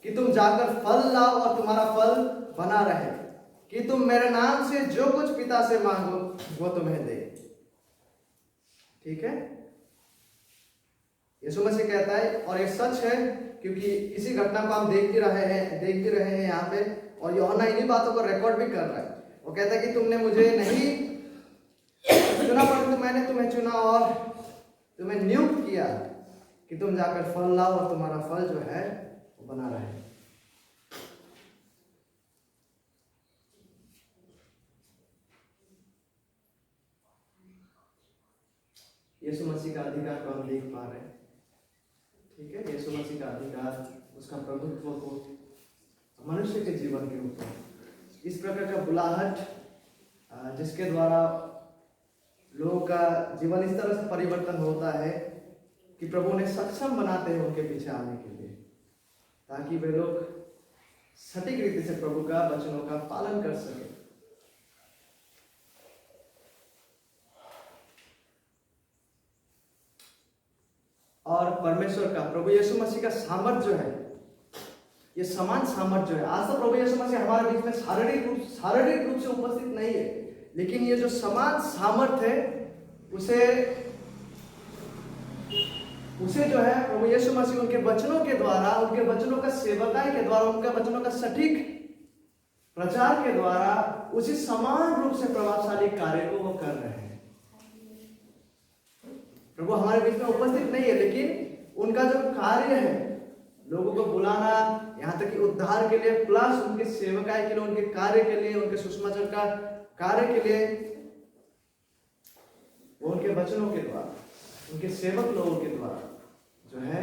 कि तुम जाकर फल लाओ और तुम्हारा फल बना रहे, कि तुम मेरे नाम से जो कुछ पिता से मांगो वो तुम्हें दे। ठीक है, यीशु मसीह कहता है, और ये सच है क्योंकि इसी घटना को हम देख भी रहे हैं यहाँ पे, और यूहन्ना इन्हीं बातों को रिकॉर्ड भी कर रहा है। वो कहता है कि तुमने मुझे नहीं चुना, परंतु मैंने तुम्हें चुना और तुम्हें नियुक्त किया कि तुम जाकर फल लाओ और तुम्हारा फल जो है वो बना रहे। यीशु मसीह का अधिकार को हम देख पा रहे हैं, ठीक है, यीशु मसीह का अधिकार, उसका प्रभुत्व को मनुष्य के जीवन के ऊपर इस प्रकार का बुलाहट जिसके द्वारा लोगों का जीवन इस तरह से परिवर्तन होता है कि प्रभु उन्हें सक्षम बनाते हैं उनके पीछे आने के लिए, ताकि वे लोग सटीक रीति से प्रभु का वचनों का पालन कर सके। और परमेश्वर का, प्रभु यीशु मसीह का सामर्थ जो है, ये समान सामर्थ जो है, आज तो प्रभु यीशु मसीह हमारे बीच में शारीरिक रूप से उपस्थित नहीं है, लेकिन ये जो समान सामर्थ है उसे जो है प्रभु यीशु मसीह उनके वचनों के द्वारा, उनके वचनों का सेवकाई के द्वारा, उनके वचनों का सटीक प्रचार के द्वारा उसी समान रूप से प्रभावशाली कार्य को वो कर रहे हैं। प्रभु हमारे बीच में उपस्थित नहीं है, लेकिन उनका जो कार्य है, लोगों को बुलाना, यहाँ तक कि उद्धार के लिए, प्लस उनके सेवकाई के लिए, उनके कार्य के लिए, उनके सुसमाचार का कार्य के लिए, वो उनके वचनों के द्वारा, उनके सेवक लोगों के द्वारा जो है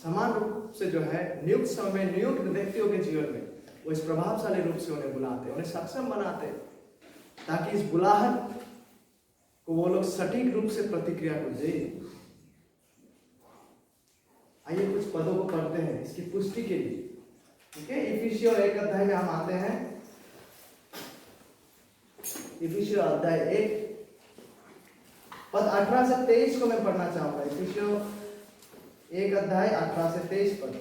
समान रूप से जो है नियुक्त समय में नियुक्त व्यक्तियों के जीवन में वो इस प्रभावशाली रूप से उन्हें बुलाते, उन्हें सक्षम बनाते, ताकि इस बुलाहट को वो लोग सटीक रूप से प्रतिक्रिया को दे। आइए कुछ पदों को पढ़ते हैं इसकी पुष्टि के लिए। ठीक है, इफिसियों 1 अध्याय में हम आते हैं। इफिसियों अध्याय 1 पद 18 से 23 को मैं पढ़ना चाहूंगा। इफिसियों 1 अध्याय 18 से 23 पद।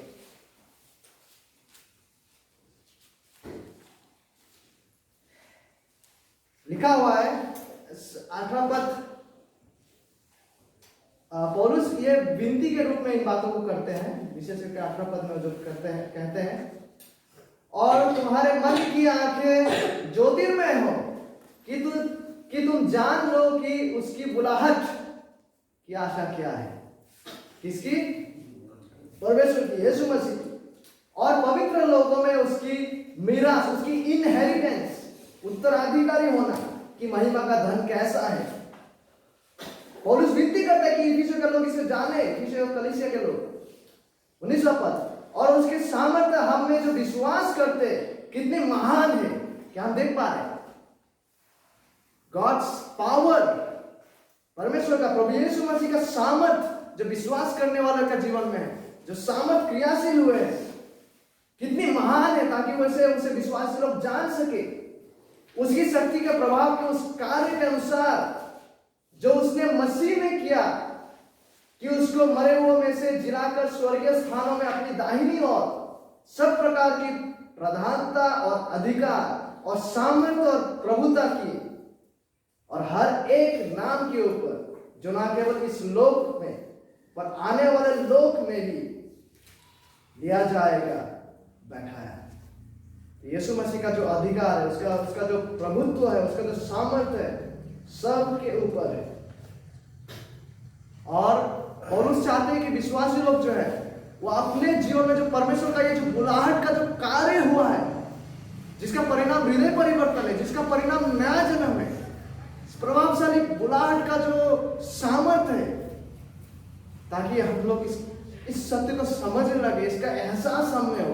लिखा हुआ है 18 पद, पौलुस ये विनती के रूप में इन बातों को करते हैं, विशेष करके 18 पद में जो कहते हैं, और तुम्हारे मन की आंखें ज्योतिर्मय हो कि तुम जान लो कि उसकी बुलाहट की आशा क्या है। किसकी? परमेश्वर की, यीशु मसीह की, और पवित्र लोगों में उसकी मीरास, उसकी इनहेरिटेंस, उत्तराधिकारी होना कि महिमा का धन कैसा है। पौलुस विनती करता है कि इफिसियों के लोग इसे जाने, इफिसियों कलीसिया के लोग। 19वां पद, और उसके सामर्थ्य हम में जो विश्वास करते कितने महान है। क्या हम देख पा रहे हैं? गॉड्स पावर, परमेश्वर का, प्रभु यीशु मसीह का सामर्थ जो विश्वास करने वाले का जीवन में है, जो सामर्थ क्रियाशील हुए हैं, कितनी महान है, ताकि वैसे उसे विश्वासी लोग जान सके उसकी शक्ति के प्रभाव के उस कार्य के अनुसार जो उसने मसीह में किया, कि उसको मरे हुओं में से जिलाकर स्वर्गीय स्थानों में अपनी दाहिनी ओर सब प्रकार की प्रधानता और अधिकार और सामर्थ्य और प्रभुता की, और हर एक नाम के ऊपर जो ना केवल इस लोक में पर आने वाले लोक में भी लिया जाएगा, बैठाया। यीशु मसीह का जो अधिकार है, उसका जो प्रभुत्व है, उसका जो सामर्थ्य है, सबके ऊपर है। और पौलुस चाहते हैं कि विश्वासी लोग जो है वो अपने जीवन में जो परमेश्वर का ये जो बुलाहट का जो कार्य हुआ है, जिसका परिणाम हृदय परिवर्तन है, जिसका परिणाम नया जन्म है, प्रभावशाली बुलाहट का जो सामर्थ्य है, ताकि हम लोग इस सत्य को समझने लगे, इसका एहसास हम में हो,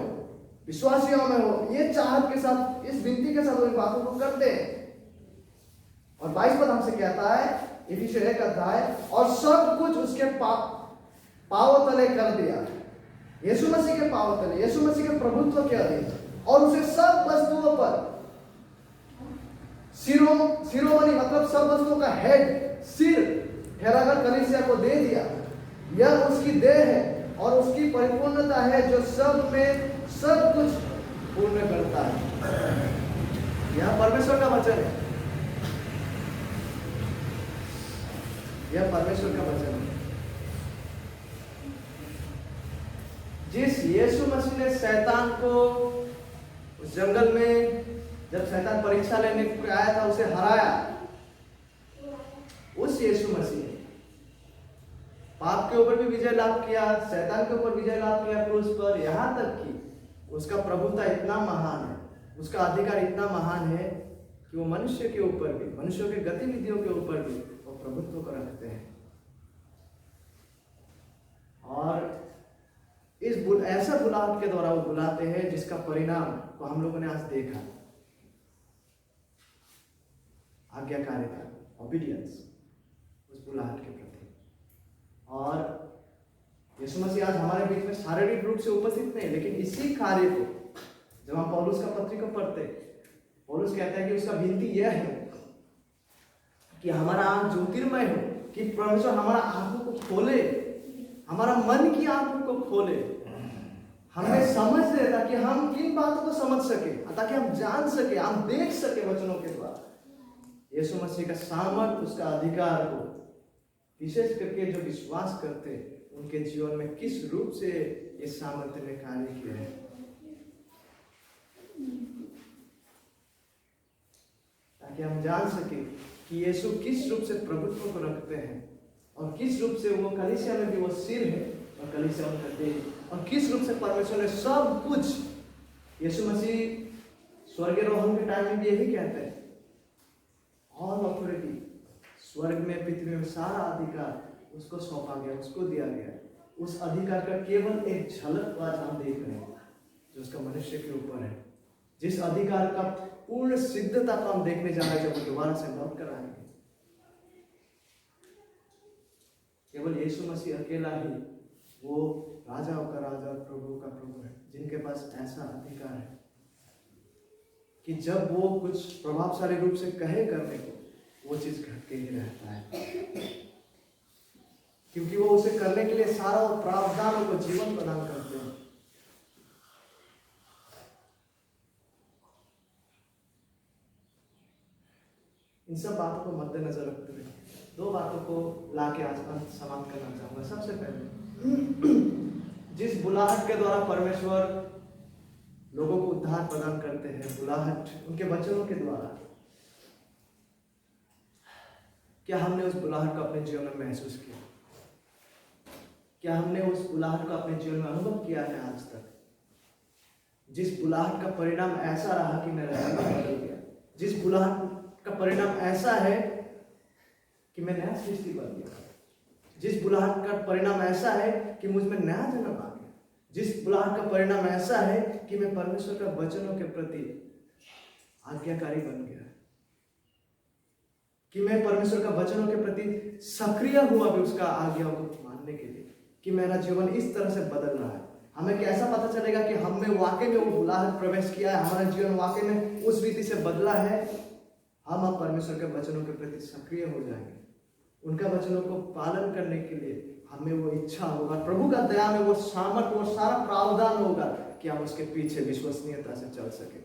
विश्वासियों में हो। ये चाहत के साथ, इस विनती के साथ इन बातों को करते हैं। और 22 पद हमसे कहता है, इफिसियों 1 अध्याय, और सब कुछ उसके पांव तले कर दिया, यीशु मसीह के पांव तले, यीशु मसीह के प्रभुत्व के अधीन, और उसे सब वस्तुओं पर शिरोमणि, मतलब सब वस्तुओं का हेड, सिर ठहराकर कलीसिया को दे दिया। यह उसकी देह है और उसकी परिपूर्णता है, जो सब में सब कुछ पूर्ण करता है। यह परमेश्वर का वचन है, यह परमेश्वर का वचन है। जिस यीशु मसीह ने शैतान को उस जंगल में, जब शैतान परीक्षा लेने को आया था, उसे हराया, उस यीशु मसीह ने पाप के ऊपर भी विजय लाभ किया, शैतान के ऊपर विजय लाभ किया क्रूस पर, यहां तक कि उसका प्रभुता इतना महान है, उसका अधिकार इतना महान है कि वो मनुष्य के ऊपर भी, मनुष्यों की गतिविधियों के ऊपर भी वो प्रभुत्व को रखते हैं। और इस ऐसा बुलाहट के द्वारा वो बुलाते हैं जिसका परिणाम को हम लोगों ने आज देखा। आज्ञाकारिता, ओबीडियंस उस बुलाहट के प्रति। और यीशु मसीह आज हमारे बीच में शारीरिक रूप से उपस्थित नहीं, लेकिन इसी कार्य को जब हम पौलुस का पत्री को पढ़ते, पौलुस कहता है कि उसका विनती यह है कि हमारा आंख ज्योतिर्मय हो, कि परमेश्वर हमारा आंखों को खोले, हमारा मन की आंखों को खोले, हमें समझ दे ताकि हम किन बातों को समझ सके, ताकि हम जान सके, हम देख सके वचनों के द्वारा यीशु मसीह का सामर्थ, उसका अधिकार को, विशेष करके जो विश्वास करते उनके जीवन में किस रूप से इस सामर्थ्य ने कार्य किया है। ताकि हम जान सके कि यीशु किस रूप से प्रभुत्व को रखते हैं और किस रूप से वो कलीसिया में भी वो सिर है और कलीसिया उनका देह, और किस रूप से परमेश्वर ने सब कुछ, यीशु मसीह स्वर्गारोहण के टाइम में भी यही कहते हैं, ऑल ऑथोरिटी, स्वर्ग में पृथ्वी में सारा अधिकार उसको सौंपा गया, उसको दिया गया। उस अधिकार का केवल एक झलक आज हम देख रहे हैं जो उसका मनुष्य के ऊपर है, जिस अधिकार का पूर्ण सिद्धता को हम देखने जा रहे हैं जब वो दोबारा से लौट कर आएंगे। केवल यीशु मसीह अकेला ही वो राजाओं का राजा, प्रभु का प्रभु है, जिनके पास ऐसा अधिकार है कि जब वो कुछ प्रभावशाली रूप से कहे करने को, वो चीज घट के ही रहता है, क्योंकि वो उसे करने के लिए सारा प्रावधानों को जीवन प्रदान करते हैं। इन सब बातों को मद्देनजर रखते हुए दो बातों को लाके आज समाप्त करना चाहूंगा। सबसे पहले, जिस बुलाहट के द्वारा परमेश्वर लोगों को उद्धार प्रदान करते हैं, बुलाहट उनके वचनों के द्वारा, क्या हमने उस बुलाहट को अपने जीवन में महसूस किया? क्या हमने उस बुलाहट को अपने जीवन में अनुभव किया है आज तक? जिस बुलाहट का परिणाम ऐसा रहा कि मेरा जीवन बदल गया, जिस बुलाहट का परिणाम ऐसा है कि मैं नया सृष्टि बन गया, जिस बुलाहट का परिणाम ऐसा है कि मुझ में नया जन्म आ गया, जिस बुलाहट का परिणाम ऐसा है कि मैं परमेश्वर का वचनों के प्रति आज्ञाकारी बन गया, कि मैं परमेश्वर का वचनों के प्रति सक्रिय हुआ भी उसका आज्ञाओं को मानने के लिए, कि मेरा जीवन इस तरह से बदल रहा है। हमें कैसा पता चलेगा कि हमने वाकई में वो बुलाहट प्रवेश किया है, हमारा जीवन वाकई में उस रीति से बदला है? हम अब परमेश्वर के वचनों के प्रति सक्रिय हो जाएंगे, उनका वचनों को पालन करने के लिए हमें वो इच्छा होगा, प्रभु का दया में वो सामर्थ, वो सारा प्रावधान होगा कि हम उसके पीछे विश्वसनीयता से चल सके।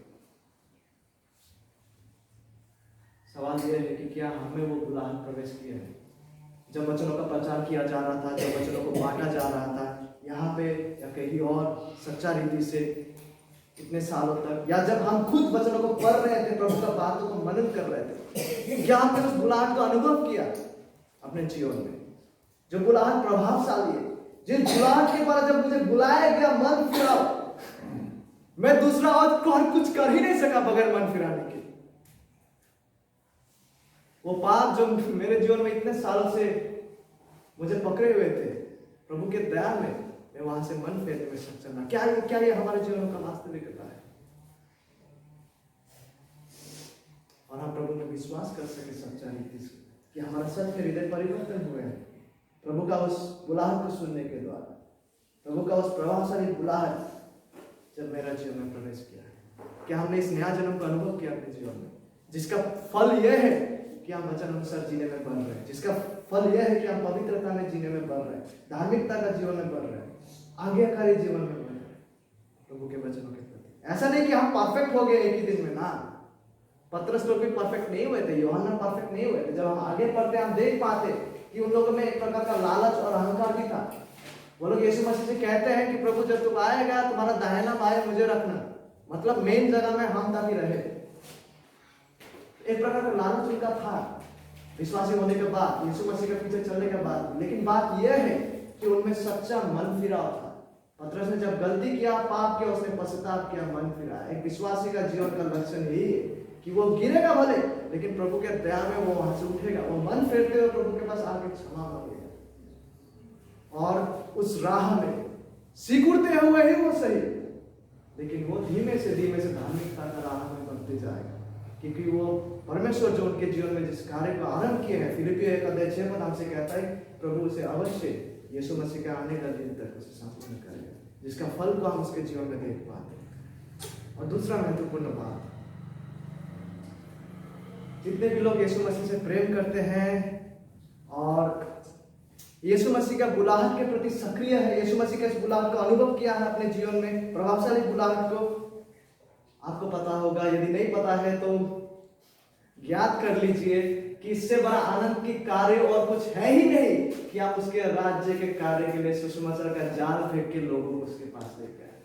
सवाल यह है कि क्या हमें वो बुलाहट प्रवेश किया है? जब वचनों का प्रचार किया जा रहा था, जब वचनों को बांटा जा रहा था, यहाँ पे या कहीं और सच्चा रीति से इतने सालों तक, या जब हम खुद वचनों को पढ़ रहे थे, प्रभु का बातों को मनन कर रहे थे, क्या हमने उस बुलाहट का अनुभव किया अपने जीवन में? जो बुलाहट प्रभावशाली है, जिस बुलाहट के द्वारा जब मुझे बुलाया गया मन फिराओ, मैं दूसरा और कुछ कर ही नहीं सका बगैर मन फिराने के। वो पाप जो मेरे जीवन में इतने सालों से मुझे पकड़े हुए थे, प्रभु के दया में मैं वहां से मन फेरने में सक्षम था। क्या ये हमारे जीवन का वास्तविकता है? और हम प्रभु में विश्वास कर सके सच्चा रीति से कि हमारा सच में हृदय परिवर्तन हुए हैं प्रभु का उस बुलाहट को सुनने के द्वारा, प्रभु का उस प्रभावशाली बुलाहट जब मेरा जीवन में प्रवेश किया है। क्या हमने इस नया जन्म का अनुभव किया अपने जीवन में, जिसका फल यह है कि हम वचन अनुसार जीने में बढ़ रहे हैं, जिसका फल यह है कि हम पवित्रता में जीने में बढ़ रहे हैं, धार्मिकता का जीवन में बढ़ रहे हैं, आज्ञाकारी जीवन में बढ़ रहे हैं प्रभु के वचनों के प्रति। ऐसा नहीं कि हम परफेक्ट हो गए एक ही दिन में, ना, पतरस लोग भी परफेक्ट नहीं हुए थे, यूहन्ना परफेक्ट नहीं हुए थे। जब हम आगे पढ़ते हम देख पाते कि उन लोगों में एक प्रकार का लालच और अहंकार भी था। वो लोग यीशु मसीह से कहते हैं कि प्रभु जब तुम आएगा तुम्हारा दाहिना बाएं मुझे रखना, मतलब मेन जगह में हम ताकि रहे। एक प्रकार का लालच उनका था विश्वासी होने के बाद, यीशु मसीह के पीछे चलने के बाद। लेकिन बात यह है कि उनमें सच्चा मन फिराव था। पतरस ने जब गलती किया, पाप किया, उसने पश्चाताप किया, मन फिराया। एक विश्वासी का जीवन का लक्षण यही है कि वो गिरेगा भले, लेकिन प्रभु के दया में वो वहां से उठेगा, वो मन फेरते हुए प्रभु के पास आके क्षमा मांगेगा और उस राह में सिकुड़ते हुए ही वो सही, लेकिन वो धीमे से धार्मिकता का राह में बढ़ते जाएगा, क्योंकि वो परमेश्वर जो उनके जीवन में जिस कार्य को आरंभ किए हैं, फिलिपियों 1:6 हमसे कहता है प्रभु उसे अवश्य यीशु मसीह के आने का दिन तक उसे संपूर्ण करेगा, जिसका फल को हम उसके जीवन में देख पाते हैं। और दूसरा महत्वपूर्ण बात, जितने भी लोग यीशु मसीह से प्रेम करते हैं और यीशु मसीह का बुलाहट के प्रति सक्रिय है, यीशु मसीह के इस बुलाहट को अनुभव किया है अपने जीवन में, प्रभावशाली बुलाहट को, आपको पता होगा, यदि नहीं पता है तो ज्ञात कर लीजिए कि इससे बड़ा आनंद की कार्य और कुछ है ही नहीं कि आप उसके राज्य के कार्य के लिए सुसमाचार का जाल फेंक के लोगों को उसके पास लेकर आए।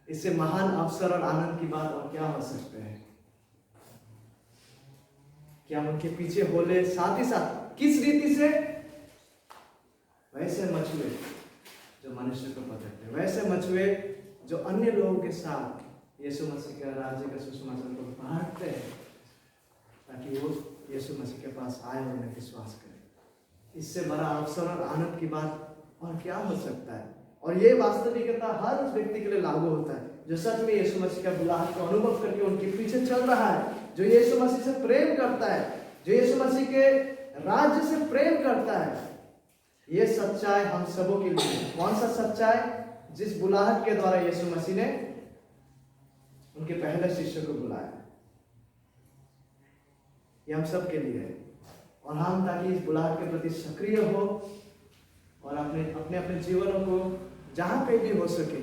इससे महान अवसर और आनंद की बात और क्या हो सकते हैं कि हम उनके पीछे बोले, साथ ही साथ किस रीति से, वैसे मछुए जो मनुष्य को पकड़ते, वैसे मछुए जो अन्य लोगों के साथ यीशु मसीह के राज्य का सुसमाचार को बांटते हैं ताकि वो यीशु मसीह के पास आए और उन्हें विश्वास करें। इससे बड़ा अवसर और आनंद की बात और क्या हो सकता है। और ये वास्तविकता हर उस व्यक्ति के लिए लागू होता है जो सच में यीशु मसीह का बुलाहट को अनुभव करके उनके पीछे चल रहा है, जो यीशु मसीह से प्रेम करता है, जो यीशु मसीह के राज्य से प्रेम करता है। ये सच्चाई हम सबों के लिए। कौन सा सच्चाई? जिस बुलाहट के द्वारा यीशु मसीह ने उनके पहले शिष्य को बुलाया, ये हम सब के लिए है। और हम ताकि इस बुलाहट के प्रति सक्रिय हो और अपने अपने जीवनों को जहां पे भी हो सके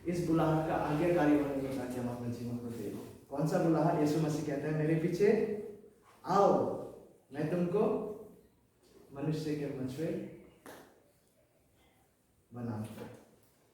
इस बुलाहट का आज्ञाकारी होने को, ताकि हम अपने जीवन को दें। कौन सा बुलाहट? यीशु मसीह कहता है मेरे पीछे आओ, मैं तुमको मनुष्य के मछुए बनाऊंगा।